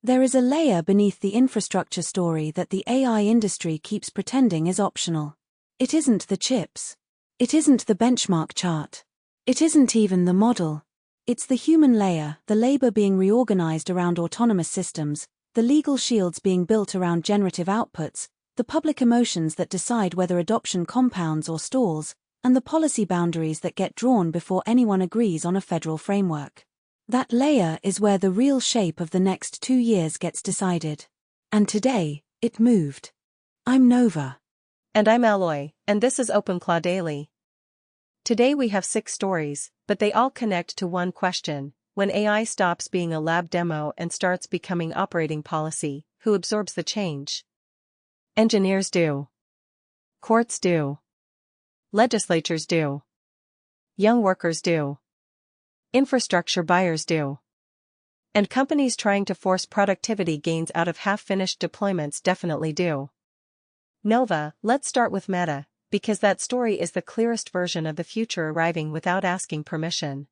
There is a layer beneath the infrastructure story that the AI industry keeps pretending is optional. It isn't the chips. It isn't the benchmark chart. It isn't even the model. It's the human layer, the labor being reorganized around autonomous systems, the legal shields being built around generative outputs, the public emotions that decide whether adoption compounds or stalls, and the policy boundaries that get drawn before anyone agrees on a federal framework. That layer is where the real shape of the next 2 years gets decided. And today, it moved. I'm Nova. And I'm Alloy, and this is OpenClaw Daily. Today we have 6 stories, but they all connect to one question: when AI stops being a lab demo and starts becoming operating policy, who absorbs the change? Engineers do. Courts do. Legislatures do. Young workers do. Infrastructure buyers do. And companies trying to force productivity gains out of half-finished deployments definitely do. Nova, let's start with Meta, because that story is the clearest version of the future arriving without asking permission.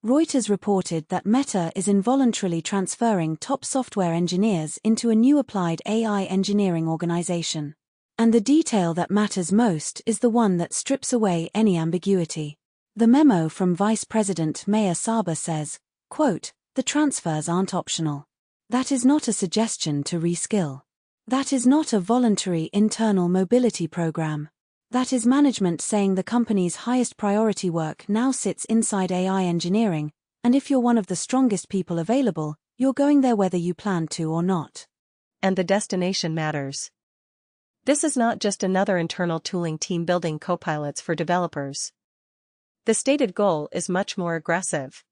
Reuters reported that Meta is involuntarily transferring top software engineers into a new applied AI engineering organization. And the detail that matters most is the one that strips away any ambiguity. The memo from Vice President Mayer Saba says, quote, "The transfers aren't optional. That is not a suggestion to reskill. That is not a voluntary internal mobility program. That is management saying the company's highest priority work now sits inside AI engineering, and if you're one of the strongest people available, you're going there whether you plan to or not." And the destination matters. This is not just another internal tooling team building copilots for developers. The stated goal is much more aggressive.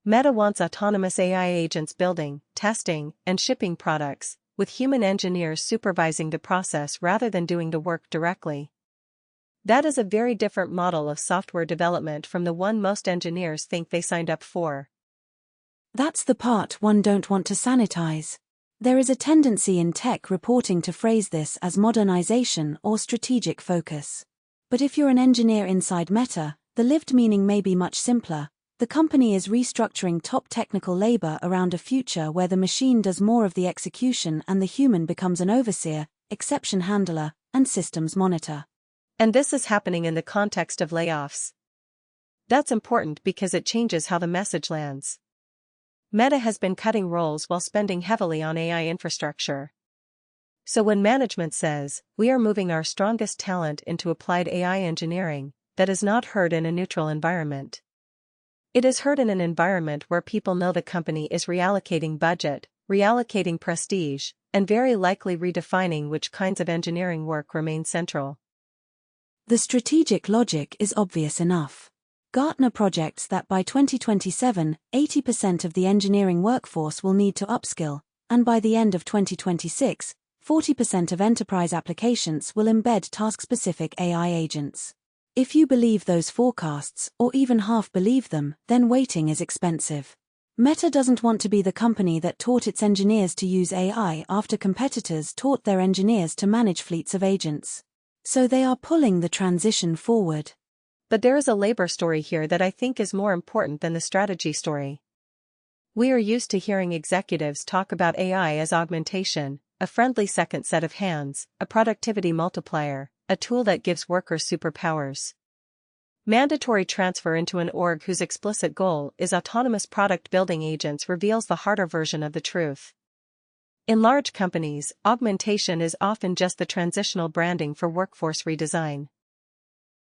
Meta wants autonomous AI agents building, testing, and shipping products, with human engineers supervising the process rather than doing the work directly. That is a very different model of software development from the one most engineers think they signed up for. That's the part one don't want to sanitize. There is a tendency in tech reporting to phrase this as modernization or strategic focus. But if you're an engineer inside Meta, the lived meaning may be much simpler. The company is restructuring top technical labor around a future where the machine does more of the execution and the human becomes an overseer, exception handler, and systems monitor. And this is happening in the context of layoffs. That's important because it changes how the message lands. Meta has been cutting roles while spending heavily on AI infrastructure. So when management says, "We are moving our strongest talent into applied AI engineering," that is not heard in a neutral environment. It is heard in an environment where people know the company is reallocating budget, reallocating prestige, and very likely redefining which kinds of engineering work remain central. The strategic logic is obvious enough. Gartner projects that by 2027, 80% of the engineering workforce will need to upskill, and by the end of 2026, 40% of enterprise applications will embed task-specific AI agents. If you believe those forecasts, or even half believe them, then waiting is expensive. Meta doesn't want to be the company that taught its engineers to use AI after competitors taught their engineers to manage fleets of agents. So they are pulling the transition forward. But there is a labor story here that I think is more important than the strategy story. We are used to hearing executives talk about AI as augmentation, a friendly second set of hands, a productivity multiplier, a tool that gives workers superpowers. Mandatory transfer into an org whose explicit goal is autonomous product building agents reveals the harder version of the truth. In large companies, augmentation is often just the transitional branding for workforce redesign.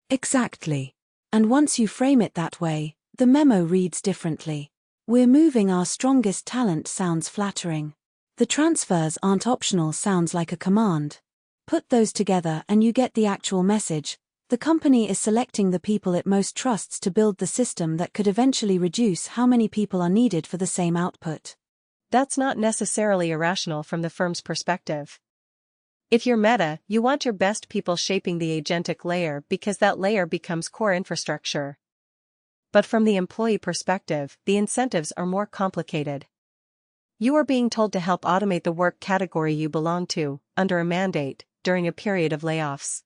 Exactly. And once you frame it that way, the memo reads differently. "We're moving our strongest talent" sounds flattering. "The transfers aren't optional" sounds like a command. Put those together and you get the actual message. The company is selecting the people it most trusts to build the system that could eventually reduce how many people are needed for the same output. That's not necessarily irrational from the firm's perspective. If you're Meta, you want your best people shaping the agentic layer because that layer becomes core infrastructure. But from the employee perspective, the incentives are more complicated. You are being told to help automate the work category you belong to, under a mandate, during a period of layoffs.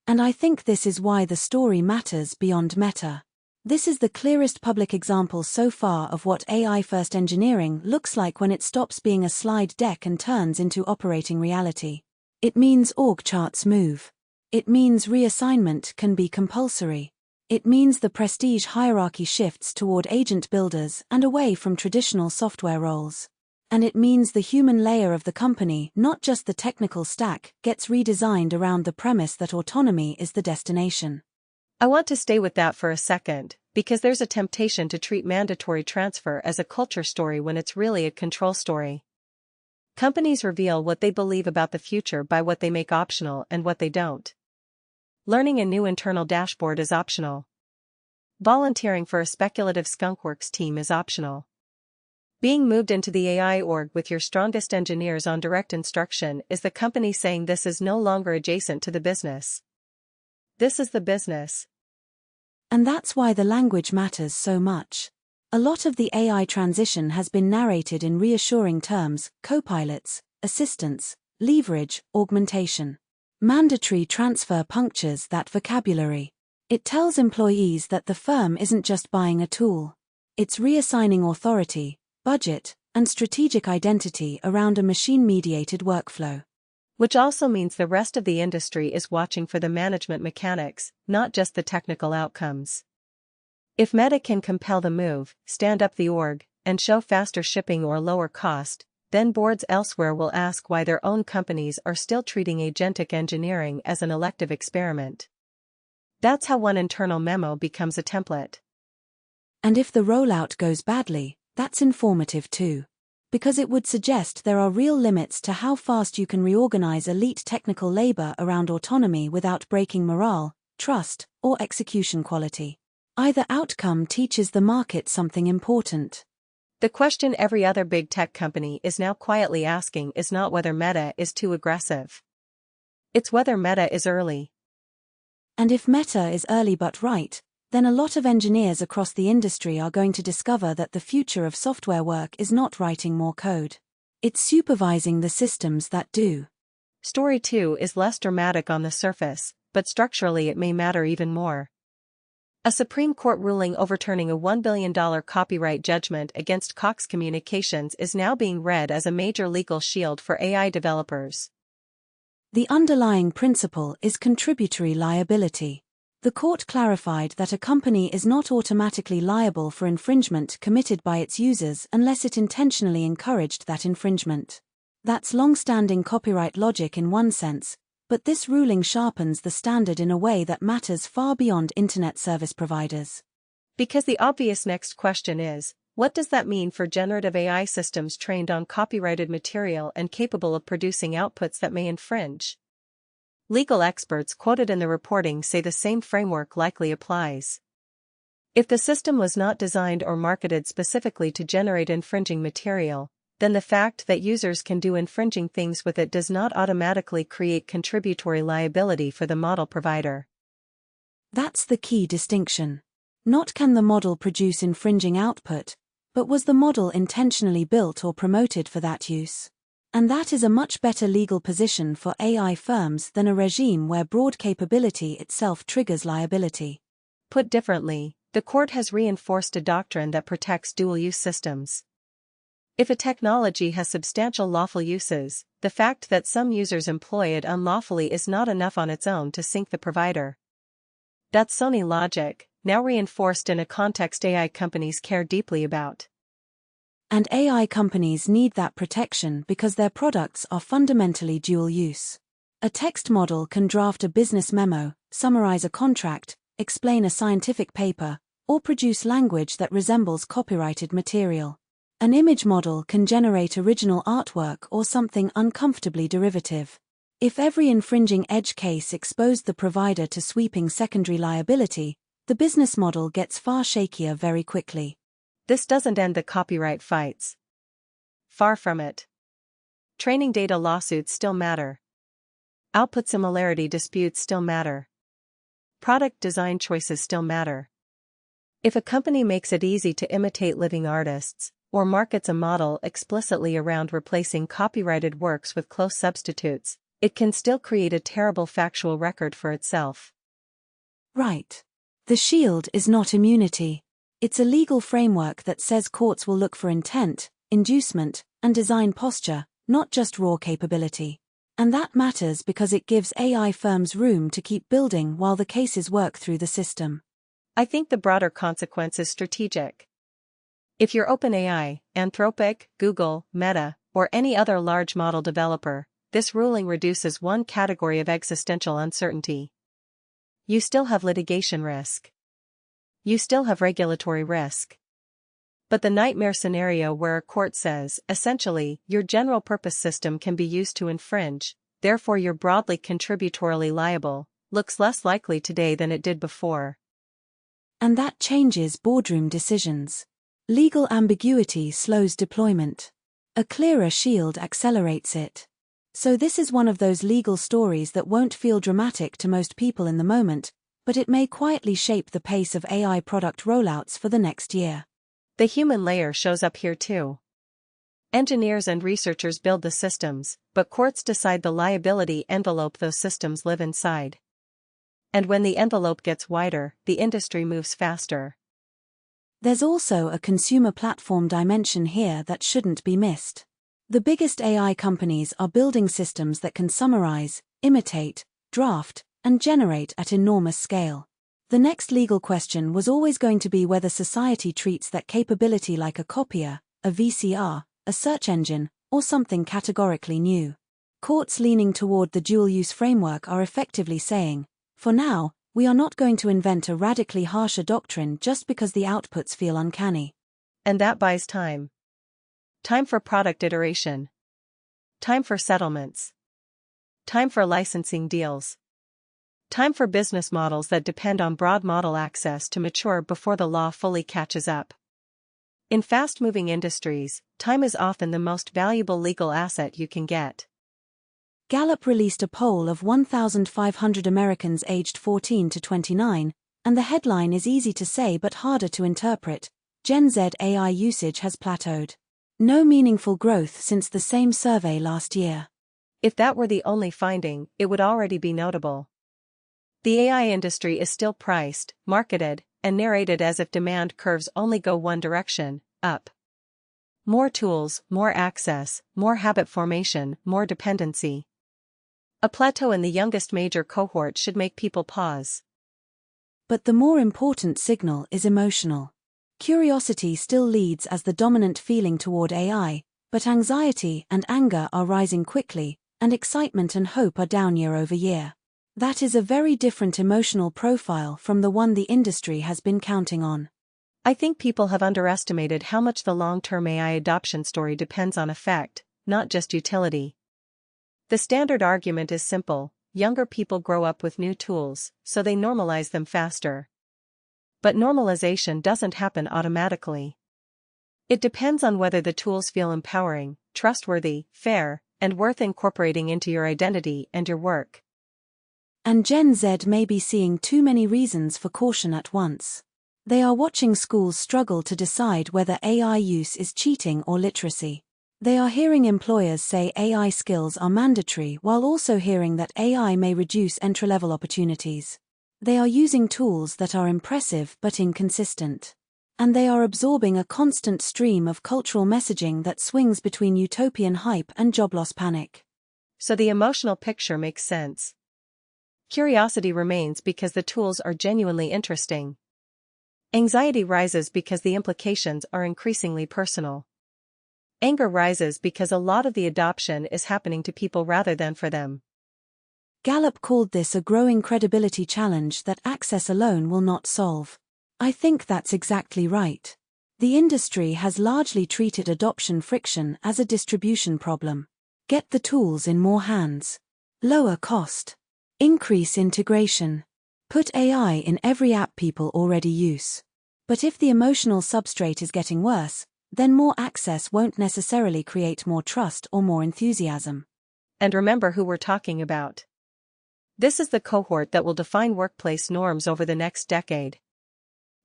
And I think this is why the story matters beyond Meta. This is the clearest public example so far of what AI-first engineering looks like when it stops being a slide deck and turns into operating reality. It means org charts move. It means reassignment can be compulsory. It means the prestige hierarchy shifts toward agent builders and away from traditional software roles. And it means the human layer of the company, not just the technical stack, gets redesigned around the premise that autonomy is the destination. I want to stay with that for a second, because there's a temptation to treat mandatory transfer as a culture story when it's really a control story. Companies reveal what they believe about the future by what they make optional and what they don't. Learning a new internal dashboard is optional. Volunteering for a speculative skunkworks team is optional. Being moved into the AI org with your strongest engineers on direct instruction is the company saying this is no longer adjacent to the business. This is the business. And that's why the language matters so much. A lot of the AI transition has been narrated in reassuring terms: copilots, assistants, leverage, augmentation. Mandatory transfer punctures that vocabulary. It tells employees that the firm isn't just buying a tool. It's reassigning authority, budget, and strategic identity around a machine-mediated workflow. Which also means the rest of the industry is watching for the management mechanics, not just the technical outcomes. If Meta can compel the move, stand up the org, and show faster shipping or lower cost, then boards elsewhere will ask why their own companies are still treating agentic engineering as an elective experiment. That's how one internal memo becomes a template. And if the rollout goes badly, that's informative too. Because it would suggest there are real limits to how fast you can reorganize elite technical labor around autonomy without breaking morale, trust, or execution quality. Either outcome teaches the market something important. The question every other big tech company is now quietly asking is not whether Meta is too aggressive. It's whether Meta is early. And if Meta is early but right, then a lot of engineers across the industry are going to discover that the future of software work is not writing more code. It's supervising the systems that do. Story 2 is less dramatic on the surface, but structurally it may matter even more. A Supreme Court ruling overturning a $1 billion copyright judgment against Cox Communications is now being read as a major legal shield for AI developers. The underlying principle is contributory liability. The court clarified that a company is not automatically liable for infringement committed by its users unless it intentionally encouraged that infringement. That's long-standing copyright logic in one sense, but this ruling sharpens the standard in a way that matters far beyond internet service providers. Because the obvious next question is, what does that mean for generative AI systems trained on copyrighted material and capable of producing outputs that may infringe? Legal experts quoted in the reporting say the same framework likely applies. If the system was not designed or marketed specifically to generate infringing material, then the fact that users can do infringing things with it does not automatically create contributory liability for the model provider. That's the key distinction. Not can the model produce infringing output, but was the model intentionally built or promoted for that use? And that is a much better legal position for AI firms than a regime where broad capability itself triggers liability. Put differently, the court has reinforced a doctrine that protects dual-use systems. If a technology has substantial lawful uses, the fact that some users employ it unlawfully is not enough on its own to sink the provider. That's Sony logic, now reinforced in a context AI companies care deeply about. And AI companies need that protection because their products are fundamentally dual use. A text model can draft a business memo, summarize a contract, explain a scientific paper, or produce language that resembles copyrighted material. An image model can generate original artwork or something uncomfortably derivative. If every infringing edge case exposed the provider to sweeping secondary liability, the business model gets far shakier very quickly. This doesn't end the copyright fights. Far from it. Training data lawsuits still matter. Output similarity disputes still matter. Product design choices still matter. If a company makes it easy to imitate living artists, or markets a model explicitly around replacing copyrighted works with close substitutes, it can still create a terrible factual record for itself. Right. The shield is not immunity. It's a legal framework that says courts will look for intent, inducement, and design posture, not just raw capability. And that matters because it gives AI firms room to keep building while the cases work through the system. I think the broader consequence is strategic. If you're OpenAI, Anthropic, Google, Meta, or any other large model developer, this ruling reduces one category of existential uncertainty. You still have litigation risk. You still have regulatory risk. But the nightmare scenario where a court says, essentially, your general-purpose system can be used to infringe, therefore you're broadly contributorily liable, looks less likely today than it did before. And that changes boardroom decisions. Legal ambiguity slows deployment. A clearer shield accelerates it. So this is one of those legal stories that won't feel dramatic to most people in the moment, but it may quietly shape the pace of AI product rollouts for the next year. The human layer shows up here too. Engineers and researchers build the systems, but courts decide the liability envelope those systems live inside. And when the envelope gets wider, the industry moves faster. There's also a consumer platform dimension here that shouldn't be missed. The biggest AI companies are building systems that can summarize, imitate, draft, and generate at enormous scale. The next legal question was always going to be whether society treats that capability like a copier, a VCR, a search engine, or something categorically new. Courts leaning toward the dual-use framework are effectively saying, for now, we are not going to invent a radically harsher doctrine just because the outputs feel uncanny. And that buys time. Time for product iteration. Time for settlements. Time for licensing deals. Time for business models that depend on broad model access to mature before the law fully catches up. In fast-moving industries, time is often the most valuable legal asset you can get. Gallup released a poll of 1,500 Americans aged 14 to 29, and the headline is easy to say but harder to interpret: Gen Z AI usage has plateaued. No meaningful growth since the same survey last year. If that were the only finding, it would already be notable. The AI industry is still priced, marketed, and narrated as if demand curves only go one direction, up. More tools, more access, more habit formation, more dependency. A plateau in the youngest major cohort should make people pause. But the more important signal is emotional. Curiosity still leads as the dominant feeling toward AI, but anxiety and anger are rising quickly, and excitement and hope are down year over year. That is a very different emotional profile from the one the industry has been counting on. I think people have underestimated how much the long-term AI adoption story depends on effect, not just utility. The standard argument is simple: younger people grow up with new tools, so they normalize them faster. But normalization doesn't happen automatically. It depends on whether the tools feel empowering, trustworthy, fair, and worth incorporating into your identity and your work. And Gen Z may be seeing too many reasons for caution at once. They are watching schools struggle to decide whether AI use is cheating or literacy. They are hearing employers say AI skills are mandatory while also hearing that AI may reduce entry-level opportunities. They are using tools that are impressive but inconsistent. And they are absorbing a constant stream of cultural messaging that swings between utopian hype and job loss panic. So the emotional picture makes sense. Curiosity remains because the tools are genuinely interesting. Anxiety rises because the implications are increasingly personal. Anger rises because a lot of the adoption is happening to people rather than for them. Gallup called this a growing credibility challenge that access alone will not solve. I think that's exactly right. The industry has largely treated adoption friction as a distribution problem. Get the tools in more hands. Lower cost. Increase integration. Put AI in every app people already use. But if the emotional substrate is getting worse, then more access won't necessarily create more trust or more enthusiasm. And remember who we're talking about. This is the cohort that will define workplace norms over the next decade.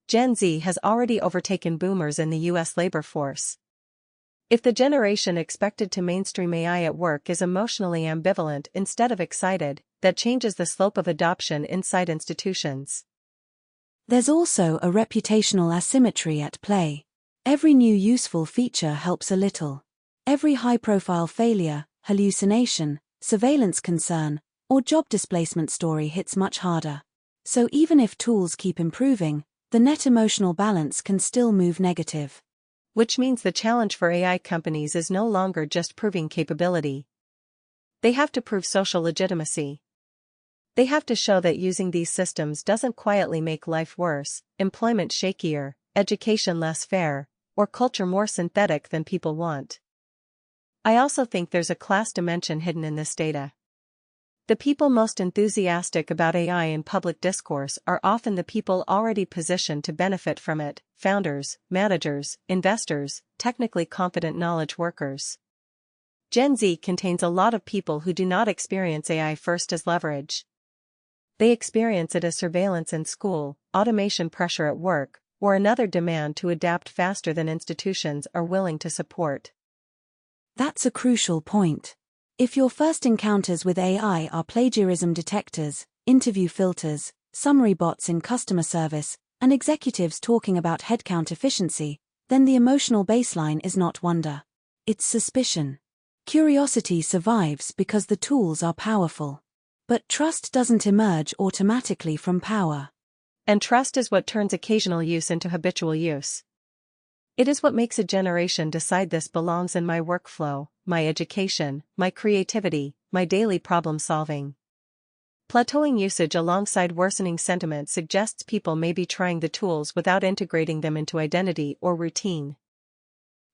Gen Z has already overtaken boomers in the US labor force. If the generation expected to mainstream AI at work is emotionally ambivalent instead of excited, that changes the slope of adoption inside institutions. There's also a reputational asymmetry at play. Every new useful feature helps a little. Every high-profile failure, hallucination, surveillance concern, or job displacement story hits much harder. So even if tools keep improving, the net emotional balance can still move negative. Which means the challenge for AI companies is no longer just proving capability. They have to prove social legitimacy. They have to show that using these systems doesn't quietly make life worse, employment shakier, education less fair, or culture more synthetic than people want. I also think there's a class dimension hidden in this data. The people most enthusiastic about AI in public discourse are often the people already positioned to benefit from it: founders, managers, investors, technically competent knowledge workers. Gen Z contains a lot of people who do not experience AI first as leverage. They experience it as surveillance in school, automation pressure at work, or another demand to adapt faster than institutions are willing to support. That's a crucial point. If your first encounters with AI are plagiarism detectors, interview filters, summary bots in customer service, and executives talking about headcount efficiency, then the emotional baseline is not wonder. It's suspicion. Curiosity survives because the tools are powerful. But trust doesn't emerge automatically from power. And trust is what turns occasional use into habitual use. It is what makes a generation decide this belongs in my workflow, my education, my creativity, my daily problem solving. Plateauing usage alongside worsening sentiment suggests people may be trying the tools without integrating them into identity or routine.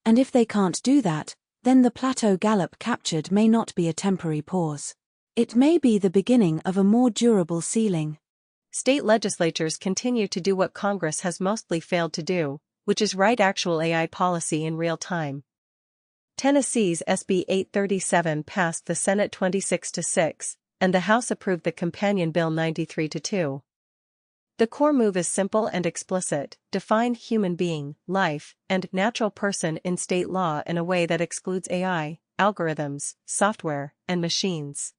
And if they can't do that, then the plateau Gallup captured may not be a temporary pause. It may be the beginning of a more durable ceiling. State legislatures continue to do what Congress has mostly failed to do, which is write actual AI policy in real time. Tennessee's SB 837 passed the Senate 26-6, and the House approved the companion bill 93-2. The core move is simple and explicit: define human being, life, and natural person in state law in a way that excludes AI, algorithms, software, and machines.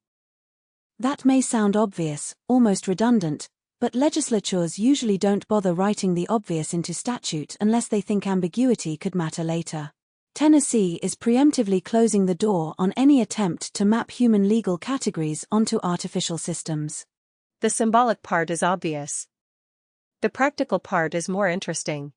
That may sound obvious, almost redundant, but legislatures usually don't bother writing the obvious into statute unless they think ambiguity could matter later. Tennessee is preemptively closing the door on any attempt to map human legal categories onto artificial systems. The symbolic part is obvious. The practical part is more interesting.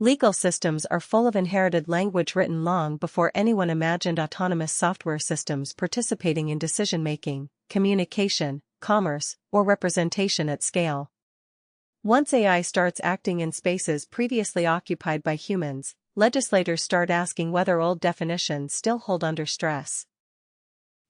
Legal systems are full of inherited language written long before anyone imagined autonomous software systems participating in decision-making, communication, commerce, or representation at scale. Once AI starts acting in spaces previously occupied by humans, legislators start asking whether old definitions still hold under stress.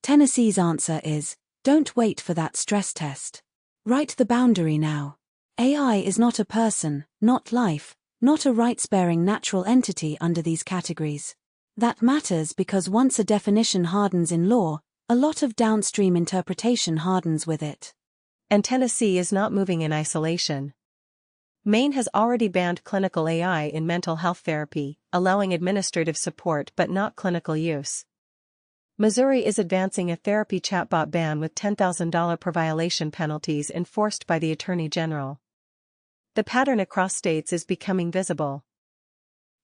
Tennessee's answer is, don't wait for that stress test. Write the boundary now. AI is not a person, not life, not a rights-bearing natural entity under these categories. That matters because once a definition hardens in law, a lot of downstream interpretation hardens with it. And Tennessee is not moving in isolation. Maine has already banned clinical AI in mental health therapy, allowing administrative support but not clinical use. Missouri is advancing a therapy chatbot ban with $10,000 per violation penalties enforced by the Attorney General. The pattern across states is becoming visible.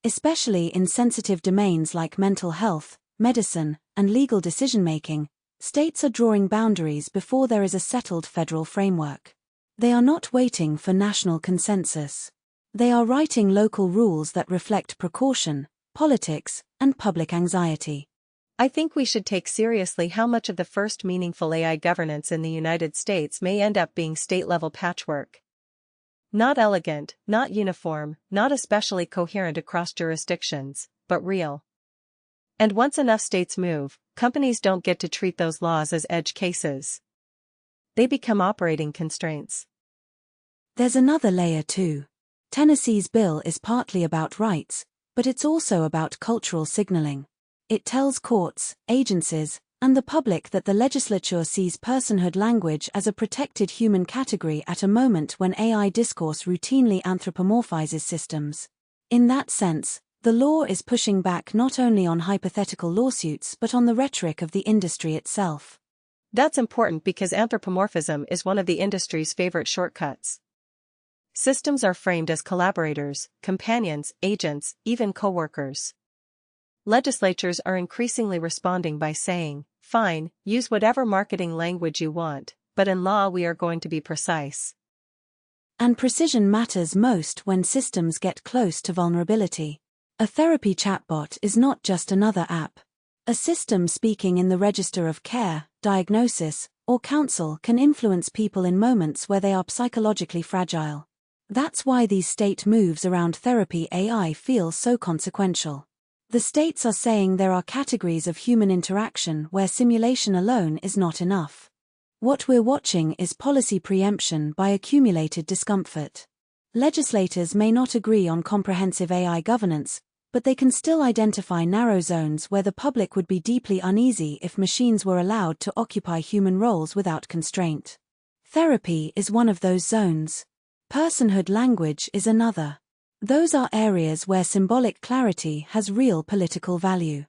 Especially in sensitive domains like mental health, medicine, and legal decision-making, states are drawing boundaries before there is a settled federal framework. They are not waiting for national consensus. They are writing local rules that reflect precaution, politics, and public anxiety. I think we should take seriously how much of the first meaningful AI governance in the United States may end up being state-level patchwork. Not elegant, not uniform, not especially coherent across jurisdictions, but real. And once enough states move, companies don't get to treat those laws as edge cases. They become operating constraints. There's another layer too. Tennessee's bill is partly about rights, but it's also about cultural signaling. It tells courts, agencies, and the public that the legislature sees personhood language as a protected human category at a moment when AI discourse routinely anthropomorphizes systems. In that sense, the law is pushing back not only on hypothetical lawsuits but on the rhetoric of the industry itself. That's important because anthropomorphism is one of the industry's favorite shortcuts. Systems are framed as collaborators, companions, agents, even co-workers. Legislatures are increasingly responding by saying, fine, use whatever marketing language you want, but in law we are going to be precise. And precision matters most when systems get close to vulnerability. A therapy chatbot is not just another app. A system speaking in the register of care, diagnosis, or counsel can influence people in moments where they are psychologically fragile. That's why these state moves around therapy AI feel so consequential. The states are saying there are categories of human interaction where simulation alone is not enough. What we're watching is policy preemption by accumulated discomfort. Legislators may not agree on comprehensive AI governance, but they can still identify narrow zones where the public would be deeply uneasy if machines were allowed to occupy human roles without constraint. Therapy is one of those zones. Personhood language is another. Those are areas where symbolic clarity has real political value.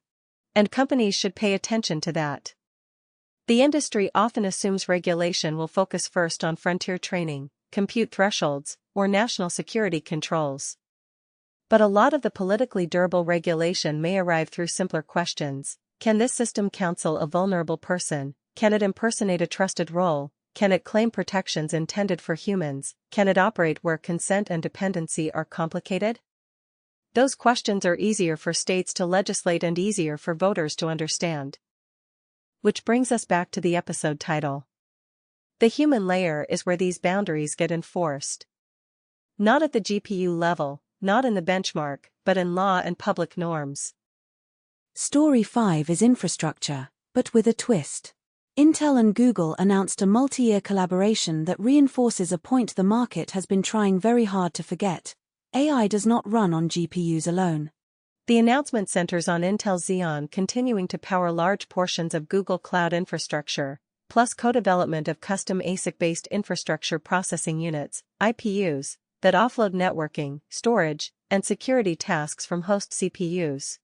And companies should pay attention to that. The industry often assumes regulation will focus first on frontier training, compute thresholds, or national security controls. But a lot of the politically durable regulation may arrive through simpler questions. Can this system counsel a vulnerable person? Can it impersonate a trusted role? Can it claim protections intended for humans? Can it operate where consent and dependency are complicated? Those questions are easier for states to legislate and easier for voters to understand. Which brings us back to the episode title. The human layer is where these boundaries get enforced. Not at the GPU level, not in the benchmark, but in law and public norms. Story 5 is infrastructure, but with a twist. Intel and Google announced a multi-year collaboration that reinforces a point the market has been trying very hard to forget. AI does not run on GPUs alone. The announcement centers on Intel Xeon continuing to power large portions of Google Cloud infrastructure, plus co-development of custom ASIC-based infrastructure processing units, IPUs, that offload networking, storage, and security tasks from host CPUs.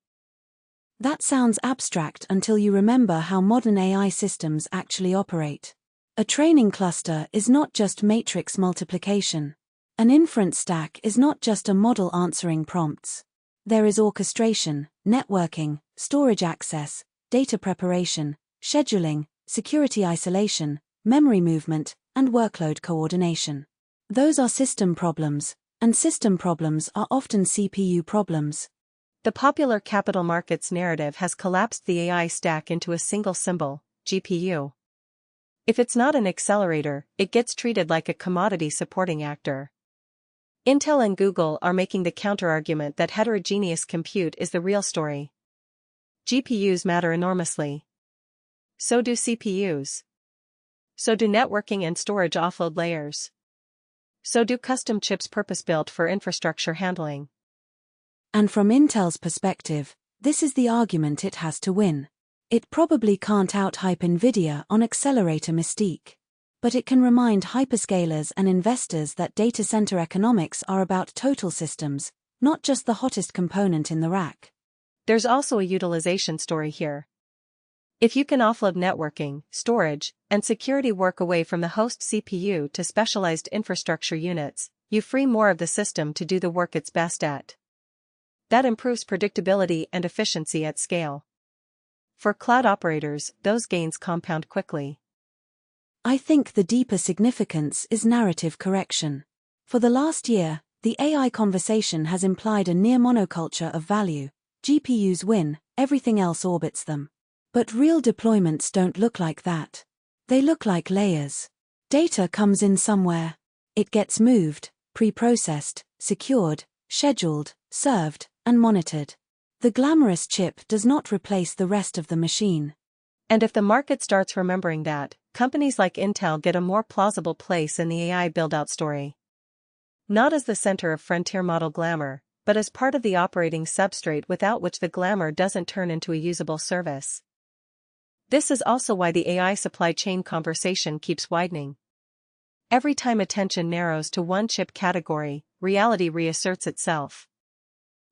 That sounds abstract until you remember how modern AI systems actually operate. A training cluster is not just matrix multiplication. An inference stack is not just a model answering prompts. There is orchestration, networking, storage access, data preparation, scheduling, security isolation, memory movement, and workload coordination. Those are system problems, and system problems are often CPU problems. The popular capital markets narrative has collapsed the AI stack into a single symbol, GPU. If it's not an accelerator, it gets treated like a commodity supporting actor. Intel and Google are making the counterargument that heterogeneous compute is the real story. GPUs matter enormously. So do CPUs. So do networking and storage offload layers. So do custom chips purpose-built for infrastructure handling. And from Intel's perspective, this is the argument it has to win. It probably can't out-hype NVIDIA on accelerator mystique. But it can remind hyperscalers and investors that data center economics are about total systems, not just the hottest component in the rack. There's also a utilization story here. If you can offload networking, storage, and security work away from the host CPU to specialized infrastructure units, you free more of the system to do the work it's best at. That improves predictability and efficiency at scale. For cloud operators, those gains compound quickly. I think the deeper significance is narrative correction. For the last year, the AI conversation has implied a near monoculture of value. GPUs win, everything else orbits them. But real deployments don't look like that. They look like layers. Data comes in somewhere. It gets moved, pre-processed, secured, scheduled, served, and monitored. The glamorous chip does not replace the rest of the machine. And if the market starts remembering that, companies like Intel get a more plausible place in the AI build-out story. Not as the center of frontier model glamour, but as part of the operating substrate without which the glamour doesn't turn into a usable service. This is also why the AI supply chain conversation keeps widening. Every time attention narrows to one chip category, reality reasserts itself.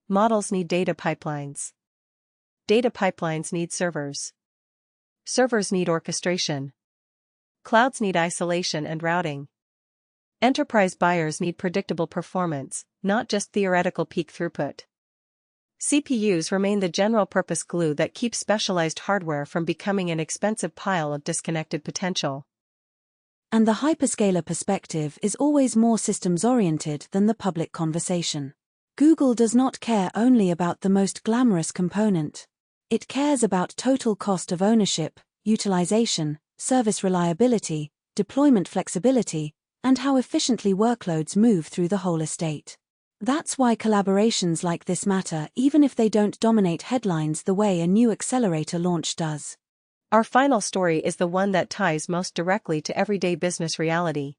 Models need data pipelines. Data pipelines need servers. Servers need orchestration. Clouds need isolation and routing. Enterprise buyers need predictable performance, not just theoretical peak throughput. CPUs remain the general-purpose glue that keeps specialized hardware from becoming an expensive pile of disconnected potential. And the hyperscaler perspective is always more systems-oriented than the public conversation. Google does not care only about the most glamorous component. It cares about total cost of ownership, utilization, service reliability, deployment flexibility, and how efficiently workloads move through the whole estate. That's why collaborations like this matter, even if they don't dominate headlines the way a new accelerator launch does. Our final story is the one that ties most directly to everyday business reality.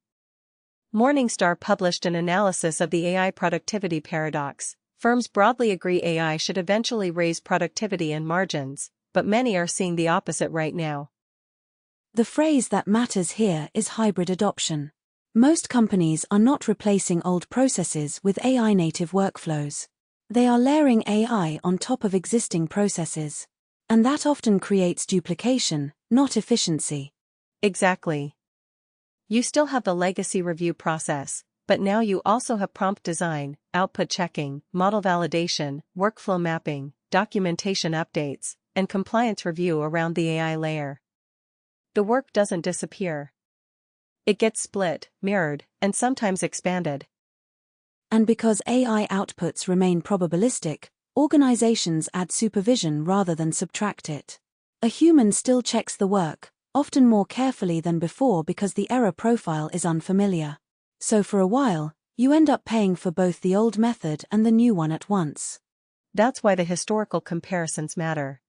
Morningstar published an analysis of the AI productivity paradox. Firms broadly agree AI should eventually raise productivity and margins, but many are seeing the opposite right now. The phrase that matters here is hybrid adoption. Most companies are not replacing old processes with AI-native workflows. They are layering AI on top of existing processes. And that often creates duplication, not efficiency. Exactly. You still have the legacy review process, but now you also have prompt design, output checking, model validation, workflow mapping, documentation updates, and compliance review around the AI layer. The work doesn't disappear. It gets split, mirrored, and sometimes expanded. And because AI outputs remain probabilistic, organizations add supervision rather than subtract it. A human still checks the work, often more carefully than before because the error profile is unfamiliar. So for a while, you end up paying for both the old method and the new one at once. That's why the historical comparisons matter.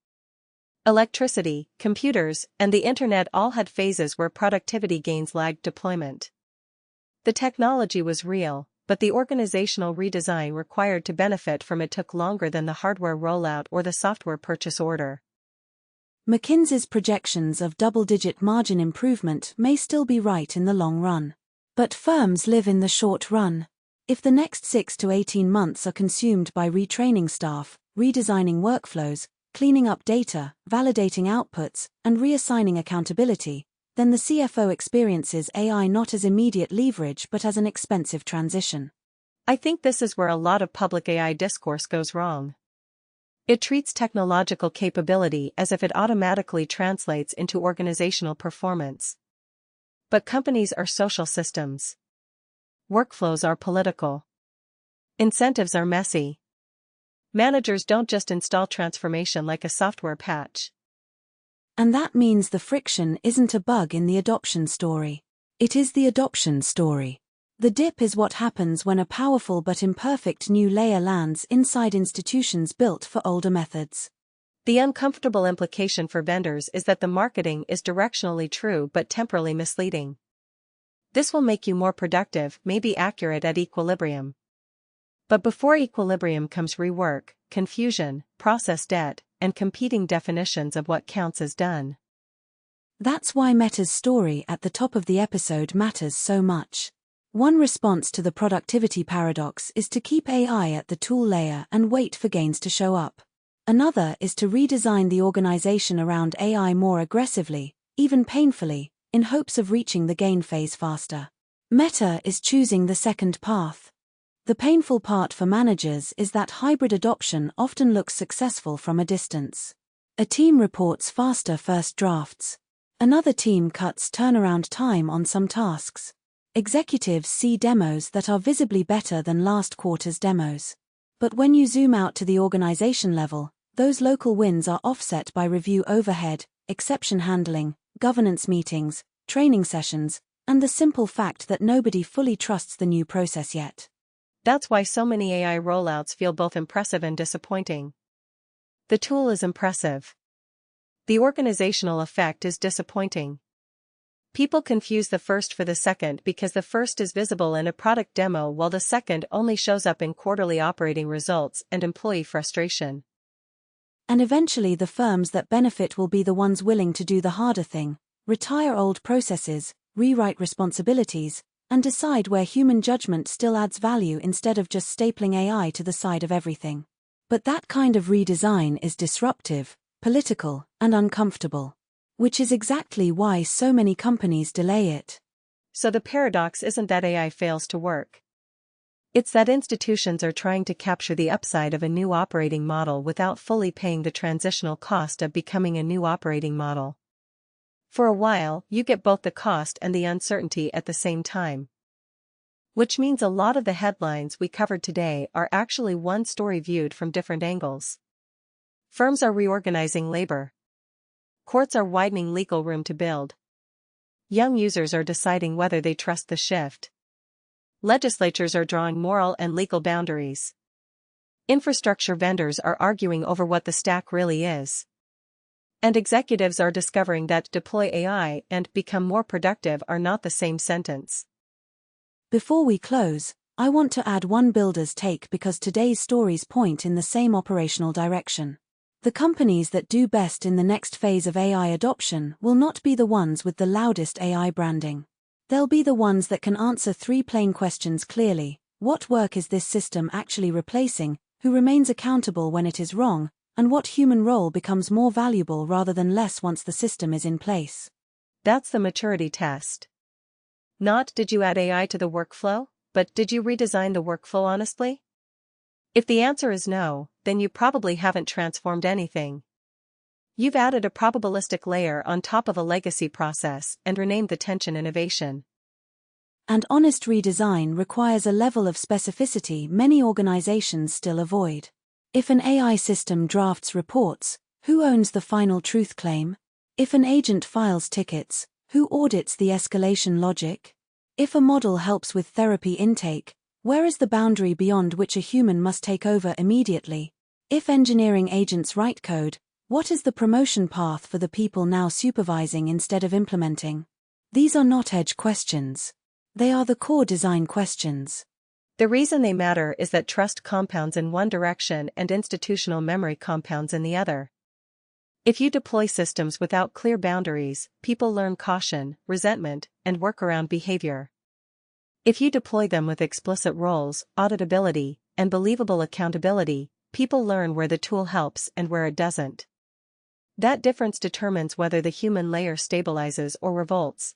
Electricity, computers, and the internet all had phases where productivity gains lagged deployment. The technology was real, but the organizational redesign required to benefit from it took longer than the hardware rollout or the software purchase order. McKinsey's projections of double-digit margin improvement may still be right in the long run. But firms live in the short run. If the next 6 to 18 months are consumed by retraining staff, redesigning workflows, cleaning up data, validating outputs, and reassigning accountability, then the CFO experiences AI not as immediate leverage but as an expensive transition. I think this is where a lot of public AI discourse goes wrong. It treats technological capability as if it automatically translates into organizational performance. But companies are social systems. Workflows are political. Incentives are messy. Managers don't just install transformation like a software patch. And that means the friction isn't a bug in the adoption story. It is the adoption story. The dip is what happens when a powerful but imperfect new layer lands inside institutions built for older methods. The uncomfortable implication for vendors is that the marketing is directionally true but temporally misleading. This will make you more productive, maybe accurate at equilibrium. But before equilibrium comes rework, confusion, process debt, and competing definitions of what counts as done. That's why Meta's story at the top of the episode matters so much. One response to the productivity paradox is to keep AI at the tool layer and wait for gains to show up. Another is to redesign the organization around AI more aggressively, even painfully, in hopes of reaching the gain phase faster. Meta is choosing the second path. The painful part for managers is that hybrid adoption often looks successful from a distance. A team reports faster first drafts. Another team cuts turnaround time on some tasks. Executives see demos that are visibly better than last quarter's demos. But when you zoom out to the organization level, those local wins are offset by review overhead, exception handling, governance meetings, training sessions, and the simple fact that nobody fully trusts the new process yet. That's why so many AI rollouts feel both impressive and disappointing. The tool is impressive. The organizational effect is disappointing. People confuse the first for the second because the first is visible in a product demo while the second only shows up in quarterly operating results and employee frustration. And eventually the firms that benefit will be the ones willing to do the harder thing, retire old processes, rewrite responsibilities, and decide where human judgment still adds value instead of just stapling AI to the side of everything. But that kind of redesign is disruptive, political, and uncomfortable. Which is exactly why so many companies delay it. So the paradox isn't that AI fails to work. It's that institutions are trying to capture the upside of a new operating model without fully paying the transitional cost of becoming a new operating model. For a while, you get both the cost and the uncertainty at the same time. Which means a lot of the headlines we covered today are actually one story viewed from different angles. Firms are reorganizing labor. Courts are widening legal room to build. Young users are deciding whether they trust the shift. Legislatures are drawing moral and legal boundaries. Infrastructure vendors are arguing over what the stack really is. And executives are discovering that deploy AI and become more productive are not the same sentence. Before we close, I want to add one builder's take because today's stories point in the same operational direction. The companies that do best in the next phase of AI adoption will not be the ones with the loudest AI branding. They'll be the ones that can answer three plain questions clearly: what work is this system actually replacing, who remains accountable when it is wrong, and what human role becomes more valuable rather than less once the system is in place. That's the maturity test. Not did you add AI to the workflow, but did you redesign the workflow honestly? If the answer is no, then you probably haven't transformed anything. You've added a probabilistic layer on top of a legacy process and renamed the tension innovation. And honest redesign requires a level of specificity many organizations still avoid. If an AI system drafts reports, who owns the final truth claim? If an agent files tickets, who audits the escalation logic? If a model helps with therapy intake, where is the boundary beyond which a human must take over immediately? If engineering agents write code, what is the promotion path for the people now supervising instead of implementing? These are not edge questions. They are the core design questions. The reason they matter is that trust compounds in one direction and institutional memory compounds in the other. If you deploy systems without clear boundaries, people learn caution, resentment, and workaround behavior. If you deploy them with explicit roles, auditability, and believable accountability, people learn where the tool helps and where it doesn't. That difference determines whether the human layer stabilizes or revolts.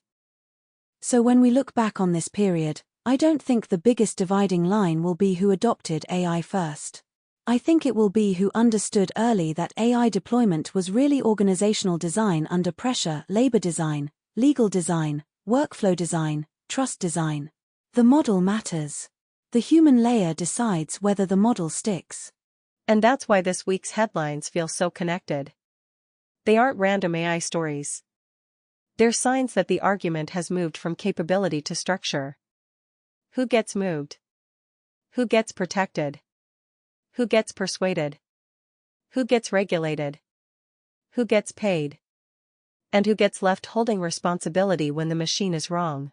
So when we look back on this period, I don't think the biggest dividing line will be who adopted AI first. I think it will be who understood early that AI deployment was really organizational design under pressure, labor design, legal design, workflow design, trust design. The model matters. The human layer decides whether the model sticks. And that's why this week's headlines feel so connected. They aren't random AI stories. They're signs that the argument has moved from capability to structure. Who gets moved? Who gets protected? Who gets persuaded? Who gets regulated? Who gets paid? And who gets left holding responsibility when the machine is wrong?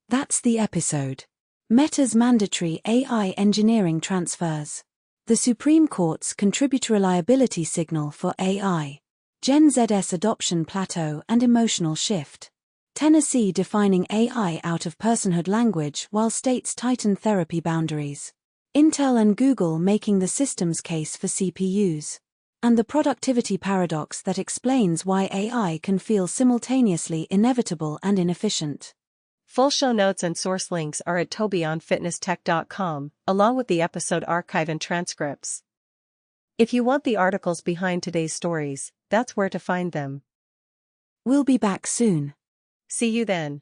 That's the episode. Meta's mandatory AI engineering transfers. The Supreme Court's contributory liability signal for AI. Gen Z's adoption plateau and emotional shift. Tennessee defining AI out of personhood language while states tighten therapy boundaries. Intel and Google making the systems case for CPUs. And the productivity paradox that explains why AI can feel simultaneously inevitable and inefficient. Full show notes and source links are at tobeyonfitnesstech.com, along with the episode archive and transcripts. If you want the articles behind today's stories, that's where to find them. We'll be back soon. See you then.